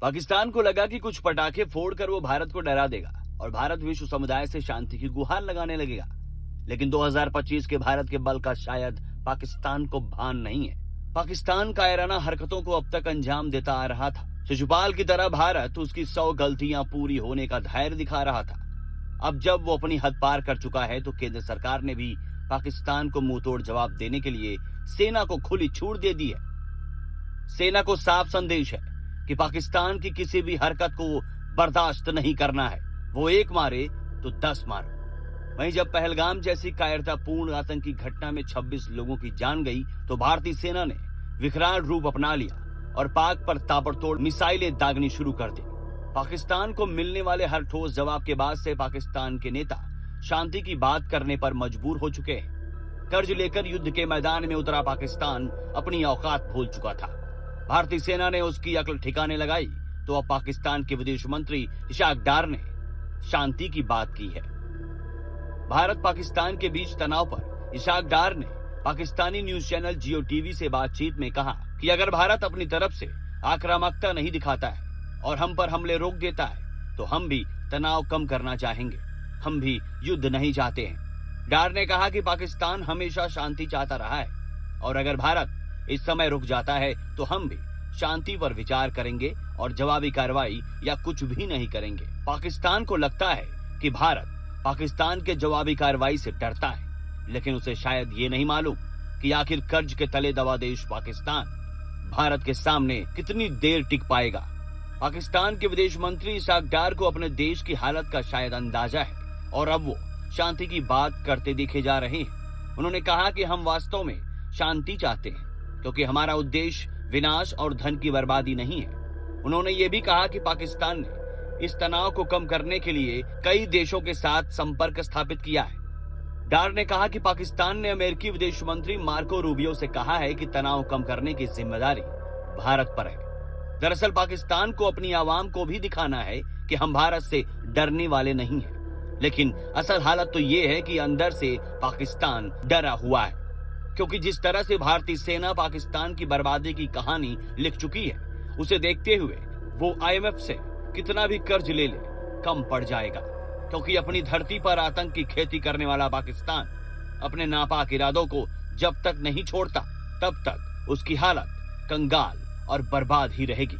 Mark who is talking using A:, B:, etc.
A: पाकिस्तान को लगा कि कुछ पटाखे फोड़कर वो भारत को डरा देगा और भारत विश्व समुदाय से शांति की गुहार लगाने लगेगा। लेकिन 2025 के भारत के बल का शायद पाकिस्तान को भान नहीं है। पाकिस्तान कायराना हरकतों को अब तक अंजाम देता आ रहा था। शिशुपाल की तरह भारत उसकी 100 गलतियां पूरी होने का धैर्य दिखा रहा था। अब जब वो अपनी हद पार कर चुका है तो केंद्र सरकार ने भी पाकिस्तान को मुंहतोड़ जवाब देने के लिए सेना को खुली छूट दे दी है। सेना को साफ संदेश है कि पाकिस्तान की किसी भी हरकत को बर्दाश्त नहीं करना है। वो एक मारे तो 10 मारो। वहीं जब पहलगाम जैसी कायरतापूर्ण आतंकी घटना में 26 लोगों की जान गई तो भारतीय सेना ने विकराल रूप अपना लिया और पाक पर ताबड़तोड़ मिसाइलें दागनी शुरू कर दी। पाकिस्तान को मिलने वाले हर ठोस जवाब के बाद से पाकिस्तान के नेता शांति की बात करने पर मजबूर हो चुके हैं। कर्ज लेकर युद्ध के मैदान में उतरा पाकिस्तान अपनी औकात भूल चुका था। भारतीय सेना ने उसकी अक्ल ठिकाने लगाई तो अब पाकिस्तान के विदेश मंत्री इशाक डार ने शांति की बात की है। भारत पाकिस्तान के बीच तनाव पर इशाक डार ने पाकिस्तानी न्यूज चैनल जियो टीवी से बातचीत में कहा कि अगर भारत अपनी तरफ से आक्रामकता नहीं दिखाता है और हम पर हमले रोक देता है तो हम भी तनाव कम करना चाहेंगे। हम भी युद्ध नहीं चाहते हैं। डार ने कहा कि पाकिस्तान हमेशा शांति चाहता रहा है और अगर भारत इस समय रुक जाता है तो हम भी शांति पर विचार करेंगे और जवाबी कार्रवाई या कुछ भी नहीं करेंगे। पाकिस्तान को लगता है कि भारत पाकिस्तान के जवाबी कार्रवाई से डरता है, लेकिन उसे शायद ये नहीं मालूम कि आखिर कर्ज के तले दबा देश पाकिस्तान भारत के सामने कितनी देर टिक पाएगा। पाकिस्तान के विदेश मंत्री इशाक डार को अपने देश की हालत का शायद अंदाजा है और अब वो शांति की बात करते दिखे जा रहे हैं। उन्होंने कहा कि हम वास्तव में शांति चाहते हैं क्योंकि हमारा उद्देश्य विनाश और धन की बर्बादी नहीं है। उन्होंने ये भी कहा कि पाकिस्तान ने इस तनाव को कम करने के लिए कई देशों के साथ संपर्क स्थापित किया है। डार ने कहा कि पाकिस्तान ने अमेरिकी विदेश मंत्री मार्को रूबियो से कहा है कि तनाव कम करने की जिम्मेदारी भारत पर है। दरअसल पाकिस्तान को अपनी आवाम को भी दिखाना है कि हम भारत से डरने वाले नहीं हैं। लेकिन असल हालत तो ये है कि अंदर से पाकिस्तान डरा हुआ है, क्योंकि जिस तरह से भारतीय सेना पाकिस्तान की बर्बादी की कहानी लिख चुकी है, उसे देखते हुए वो IMF से कितना भी कर्ज ले कम पड़ जाएगा, क्योंकि अपनी धरती पर आतंक की खेती करने वाला पाकिस्तान अपने नापाक इरादों को जब तक नहीं छोड़ता तब तक उसकी हालत कंगाल और बर्बाद ही रहेगी।